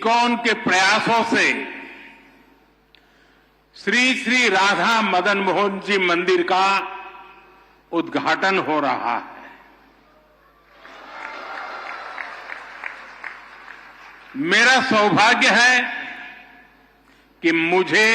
ISKCON के प्रयासों से श्री श्री राधा मदन मोहन जी मंदिर का उद्घाटन हो रहा है। मेरा सौभाग्य है कि मुझे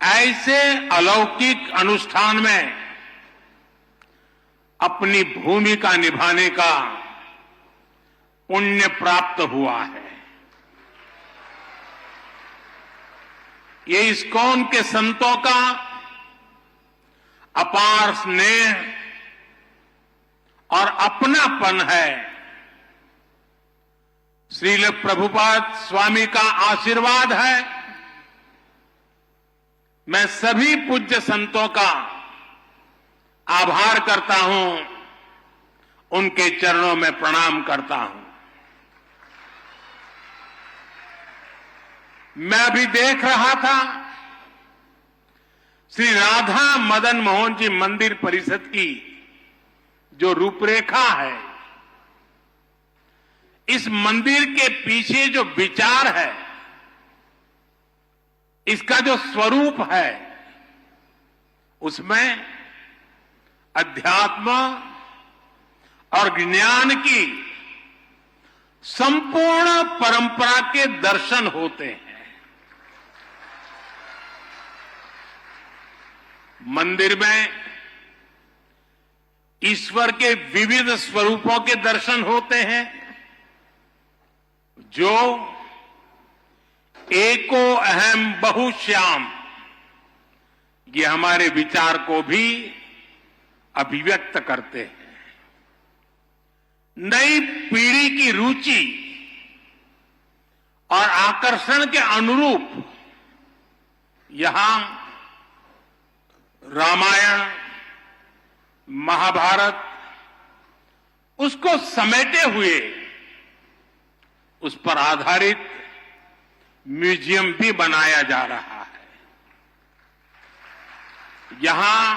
ऐसे अलौकिक अनुष्ठान में अपनी भूमिका निभाने का पुण्य प्राप्त हुआ है। ये इस्कॉन के संतों का अपार स्नेह और अपनापन है। श्रील प्रभुपाद स्वामी का आशीर्वाद है। मैं सभी पूज्य संतों का आभार करता हूं, उनके चरणों में प्रणाम करता हूं। मैं अभी देख रहा था श्री राधा मदन मोहन जी मंदिर परिषद की जो रूपरेखा है, इस मंदिर के पीछे जो विचार है, इसका जो स्वरूप है, उसमें अध्यात्म और ज्ञान की संपूर्ण परंपरा के दर्शन होते हैं। मंदिर में ईश्वर के विविध स्वरूपों के दर्शन होते हैं, जो एको अहम बहुश्याम, ये हमारे विचार को भी अभिव्यक्त करते हैं। नई पीढ़ी की रुचि और आकर्षण के अनुरूप यहां रामायण, महाभारत, उसको समेटे हुए उस पर आधारित म्यूजियम भी बनाया जा रहा है। यहां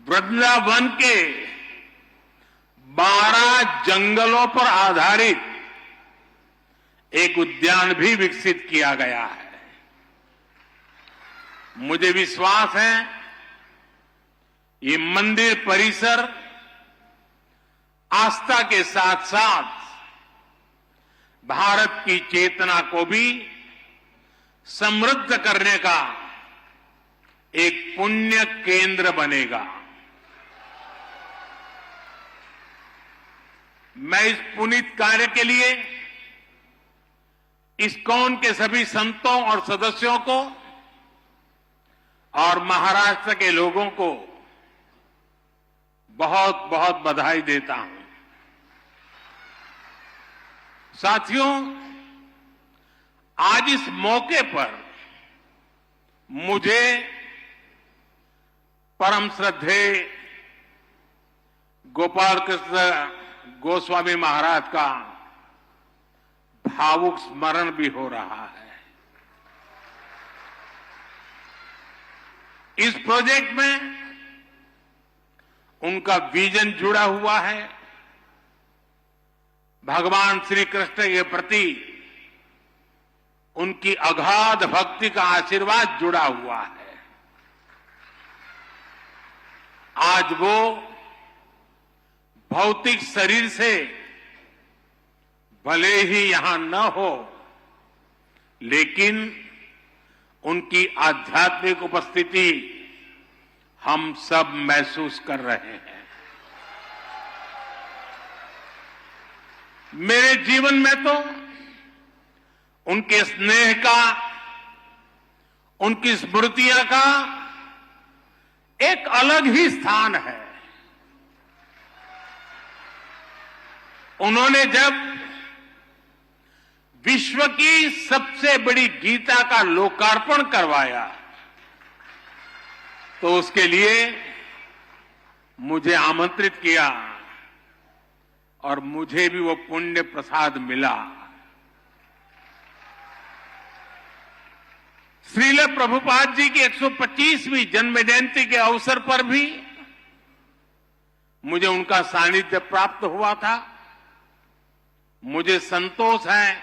वृंदावन के 12 जंगलों पर आधारित एक उद्यान भी विकसित किया गया है। मुझे विश्वास है ये मंदिर परिसर आस्था के साथ साथ भारत की चेतना को भी समृद्ध करने का एक पुण्य केंद्र बनेगा। मैं इस पुनीत कार्य के लिए इस्कॉन के सभी संतों और सदस्यों को और महाराष्ट्र के लोगों को बहुत बहुत बधाई देता हूं। साथियों, आज इस मौके पर मुझे परम श्रद्धेय गोपाल कृष्ण गोस्वामी महाराज का भावुक स्मरण भी हो रहा है। इस प्रोजेक्ट में उनका विजन जुड़ा हुआ है। भगवान श्री कृष्ण के प्रति उनकी अगाध भक्ति का आशीर्वाद जुड़ा हुआ है। आज वो भौतिक शरीर से भले ही यहां न हो, लेकिन उनकी आध्यात्मिक उपस्थिति हम सब महसूस कर रहे हैं। मेरे जीवन में तो उनके स्नेह का, उनकी स्मृतियों का एक अलग ही स्थान है। उन्होंने जब विश्व की सबसे बड़ी गीता का लोकार्पण करवाया तो उसके लिए मुझे आमंत्रित किया और मुझे भी वो पुण्य प्रसाद मिला। श्रील प्रभुपाद जी की 125वीं जन्म जयंती के अवसर पर भी मुझे उनका सानिध्य प्राप्त हुआ था। मुझे संतोष है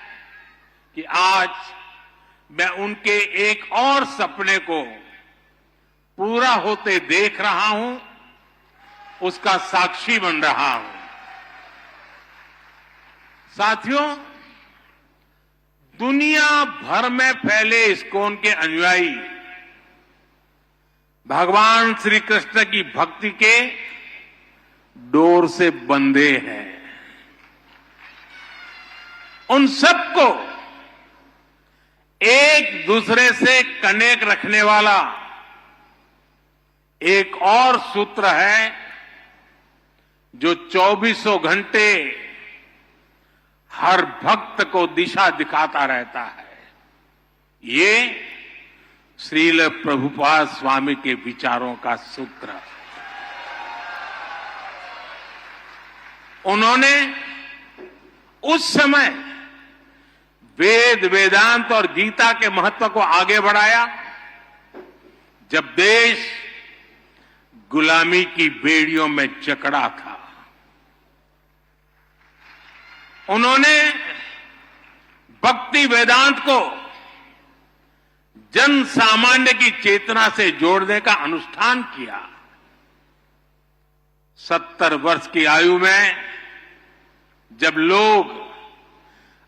कि आज मैं उनके एक और सपने को पूरा होते देख रहा हूं, उसका साक्षी बन रहा हूं। साथियों, दुनिया भर में फैले इस्कॉन के अनुयायी भगवान श्री कृष्ण की भक्ति के डोर से बंधे हैं। उन सबको एक दूसरे से कनेक्ट रखने वाला एक और सूत्र है जो 24 घंटे हर भक्त को दिशा दिखाता रहता है। ये श्रील प्रभुपाद स्वामी के विचारों का सूत्र है। उन्होंने उस समय वेद, वेदांत और गीता के महत्व को आगे बढ़ाया जब देश गुलामी की बेड़ियों में जकड़ा था। उन्होंने भक्ति वेदांत को जन सामान्य की चेतना से जोड़ने का अनुष्ठान किया। 70 वर्ष की आयु में जब लोग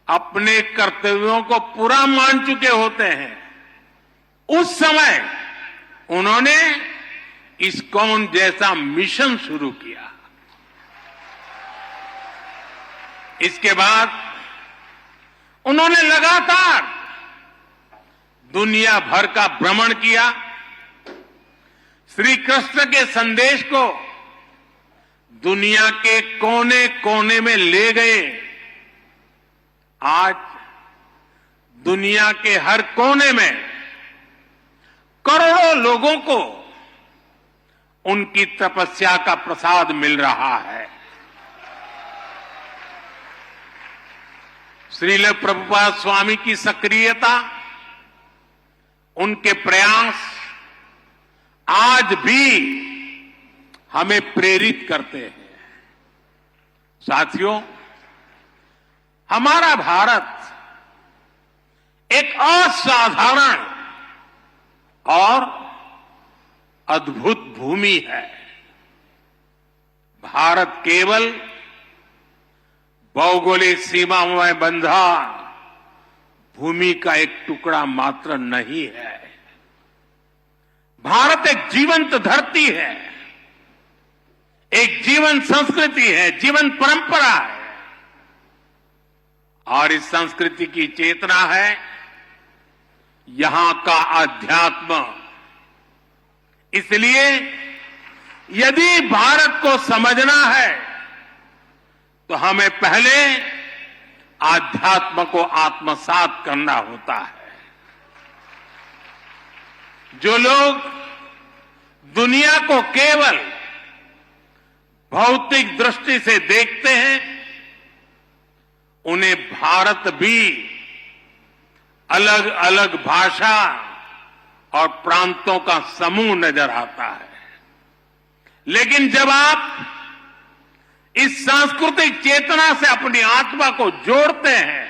अपने कर्तव्यों को पूरा मान चुके होते हैं, उस समय उन्होंने इस्कॉन जैसा मिशन शुरू किया। इसके बाद उन्होंने लगातार दुनिया भर का भ्रमण किया, श्री कृष्ण के संदेश को दुनिया के कोने कोने में ले गए। आज दुनिया के हर कोने में करोड़ों लोगों को उनकी तपस्या का प्रसाद मिल रहा है। श्रील प्रभुपाद स्वामी की सक्रियता, उनके प्रयास आज भी हमें प्रेरित करते हैं। साथियों, हमारा भारत एक असाधारण और अद्भुत भूमि है। भारत केवल भौगोलिक सीमाओं में बंधा भूमि का एक टुकड़ा मात्र नहीं है। भारत एक जीवंत धरती है, एक जीवन संस्कृति है, जीवन परंपरा है और इस संस्कृति की चेतना है यहां का अध्यात्म। इसलिए यदि भारत को समझना है तो हमें पहले आध्यात्म को आत्मसात करना होता है। जो लोग दुनिया को केवल भौतिक दृष्टि से देखते हैं, उन्हें भारत भी अलग अलग भाषा और प्रांतों का समूह नजर आता है। लेकिन जब आप इस सांस्कृतिक चेतना से अपनी आत्मा को जोड़ते हैं,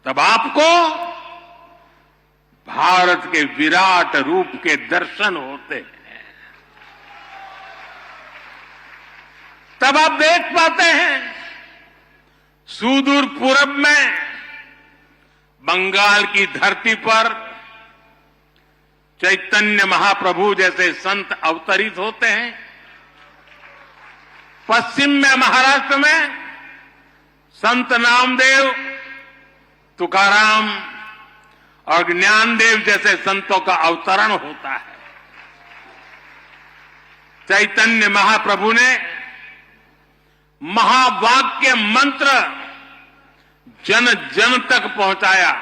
तब आपको भारत के विराट रूप के दर्शन होते हैं। तब आप देख पाते हैं सुदूर पूरब में बंगाल की धरती पर चैतन्य महाप्रभु जैसे संत अवतरित होते हैं। पश्चिम में महाराष्ट्र में संत नामदेव, तुकाराम और ज्ञानदेव जैसे संतों का अवतरण होता है। चैतन्य महाप्रभु ने महावाक्य मंत्र जन जन तक पहुंचाया।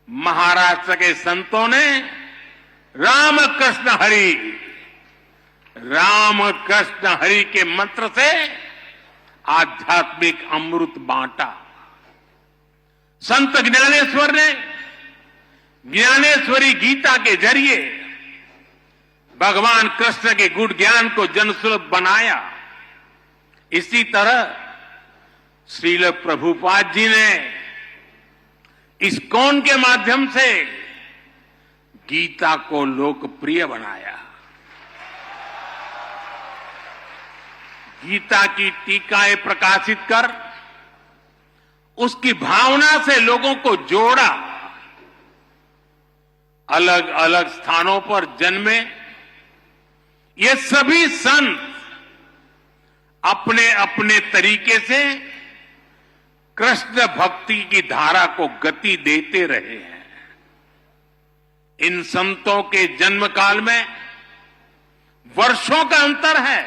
महाराष्ट्र के संतों ने राम कृष्ण हरि के मंत्र से आध्यात्मिक अमृत बांटा। संत ज्ञानेश्वर ने ज्ञानेश्वरी गीता के जरिए भगवान कृष्ण के गुण ज्ञान को जनसुलभ बनाया। इसी तरह श्रील प्रभुपाद जी ने इस्कॉन के माध्यम से गीता को लोकप्रिय बनाया। गीता की टीकाएं प्रकाशित कर उसकी भावना से लोगों को जोड़ा। अलग अलग स्थानों पर जन्मे ये सभी संत अपने अपने तरीके से कृष्ण भक्ति की धारा को गति देते रहे हैं। इन संतों के जन्म काल में वर्षों का अंतर है,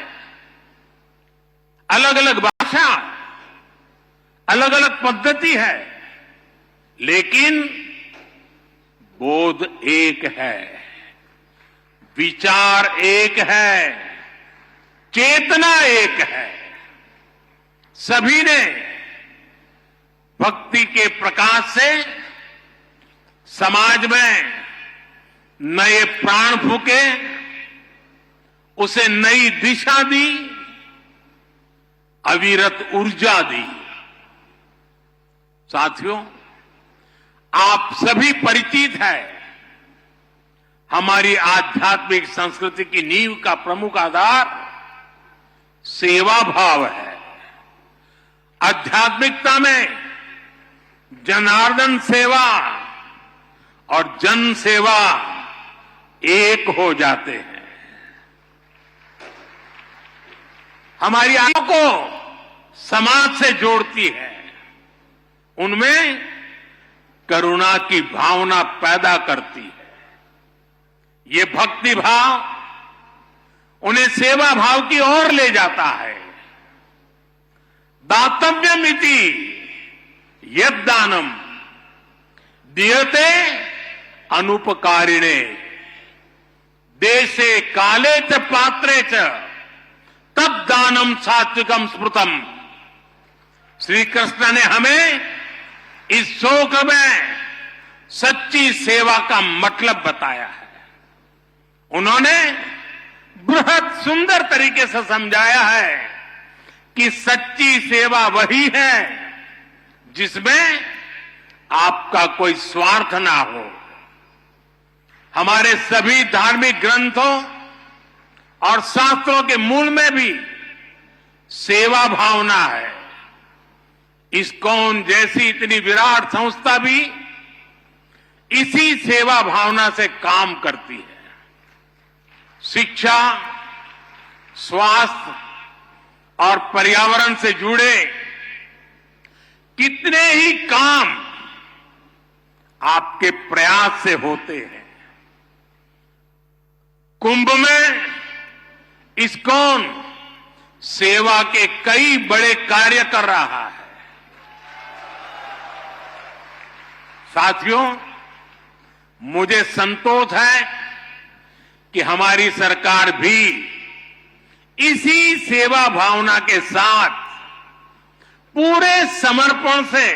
अलग अलग भाषा, अलग अलग पद्धति है, लेकिन बोध एक है, विचार एक है, चेतना एक है। सभी ने भक्ति के प्रकाश से समाज में नए प्राण फूके, उसे नई दिशा दी, अविरत ऊर्जा दी। साथियों, आप सभी परिचित है, हमारी आध्यात्मिक संस्कृति की नींव का प्रमुख आधार सेवा भाव है। आध्यात्मिकता में जनार्दन सेवा और जन सेवा एक हो जाते हैं। हमारी आत्मा को समाज से जोड़ती है, उनमें करुणा की भावना पैदा करती है। ये भक्ति भाव उन्हें सेवा भाव की ओर ले जाता है। दातव्यमिति यद्दानम दीयते अनुपकारिणे देशे काले च पात्रे च तब दानम सात्विकम स्मृतम। श्री कृष्ण ने हमें इस शोक में सच्ची सेवा का मतलब बताया है। उन्होंने बृहद सुंदर तरीके से समझाया है कि सच्ची सेवा वही है जिसमें आपका कोई स्वार्थ ना हो। हमारे सभी धार्मिक ग्रंथों और शास्त्रों के मूल में भी सेवा भावना है। इस्कॉन जैसी इतनी विराट संस्था भी इसी सेवा भावना से काम करती है। शिक्षा, स्वास्थ्य और पर्यावरण से जुड़े कितने ही काम आपके प्रयास से होते हैं। कुंभ में इस्कॉन सेवा के कई बड़े कार्य कर रहा है। साथियों, मुझे संतोष है कि हमारी सरकार भी इसी सेवा भावना के साथ पूरे समर्पण से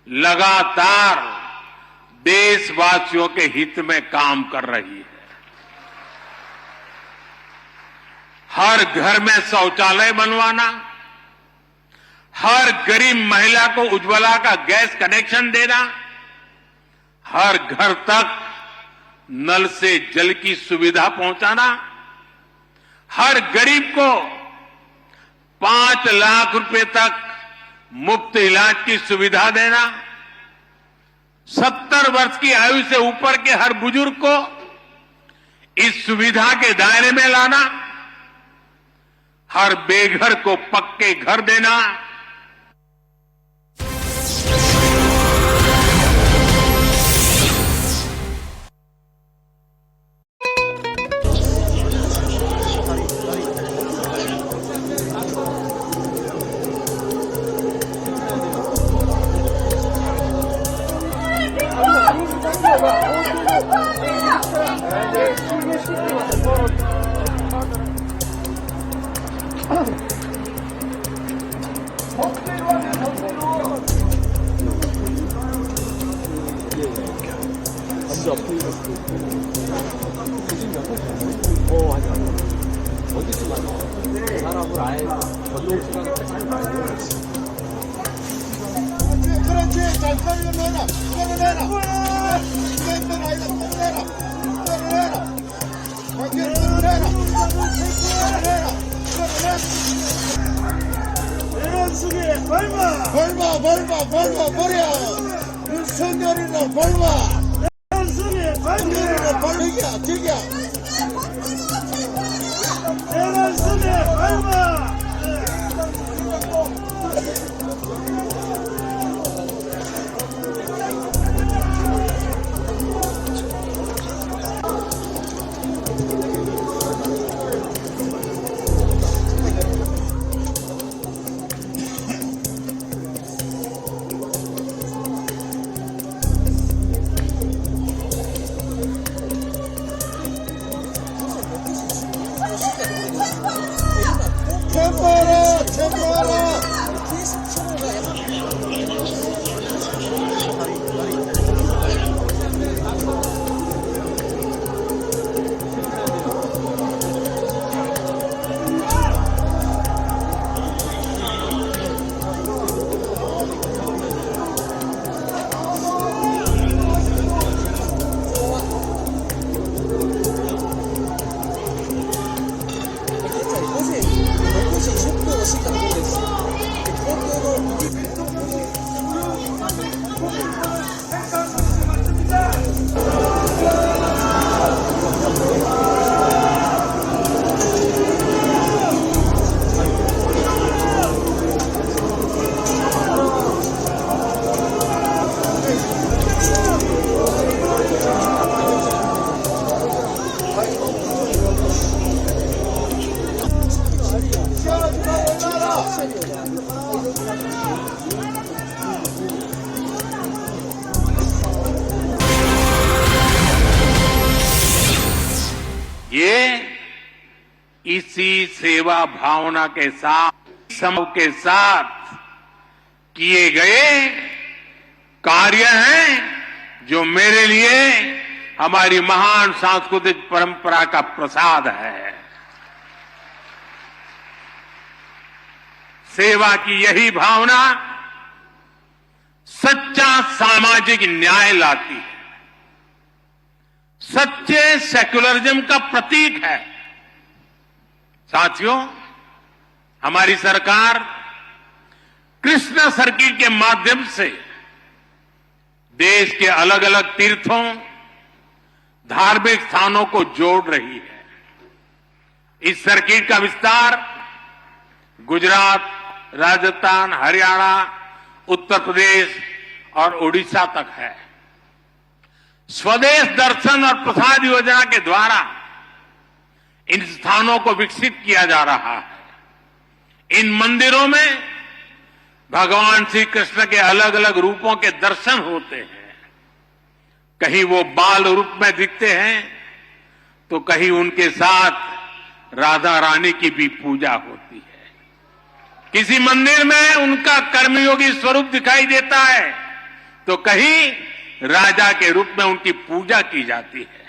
लगातार देशवासियों के हित में काम कर रही है। हर घर में शौचालय बनवाना, हर गरीब महिला को उज्ज्वला का गैस कनेक्शन देना, हर घर तक नल से जल की सुविधा पहुंचाना, हर गरीब को 5 लाख रुपए तक मुफ्त इलाज की सुविधा देना, 70 वर्ष की आयु से ऊपर के हर बुजुर्ग को इस सुविधा के दायरे में लाना, हर बेघर को पक्के घर देना। 사람을 아예 전동 시간을 잘 벌마 버려. 윤석열이나 벌마. 윤석열이나 벌기야 저기야. 대란성의 발마. 체포하라. ये इसी सेवा भावना के साथ समूह के साथ किए गए कार्य हैं जो मेरे लिए हमारी महान सांस्कृतिक परंपरा का प्रसाद है। सेवा की यही भावना सच्चा सामाजिक न्याय लाती है, सच्चे सेक्युलरिज्म का प्रतीक है। साथियों, हमारी सरकार कृष्ण सर्किल के माध्यम से देश के अलग अलग तीर्थों, धार्मिक स्थानों को जोड़ रही है। इस सर्किट का विस्तार गुजरात, राजस्थान, हरियाणा, उत्तर प्रदेश और उड़ीसा तक है। स्वदेश दर्शन और प्रसाद योजना के द्वारा इन स्थानों को विकसित किया जा रहा है। इन मंदिरों में भगवान श्री कृष्ण के अलग अलग रूपों के दर्शन होते हैं। कहीं वो बाल रूप में दिखते हैं तो कहीं उनके साथ राधा रानी की भी पूजा होती है। किसी मंदिर में उनका कर्मयोगी स्वरूप दिखाई देता है तो कहीं राजा के रूप में उनकी पूजा की जाती है।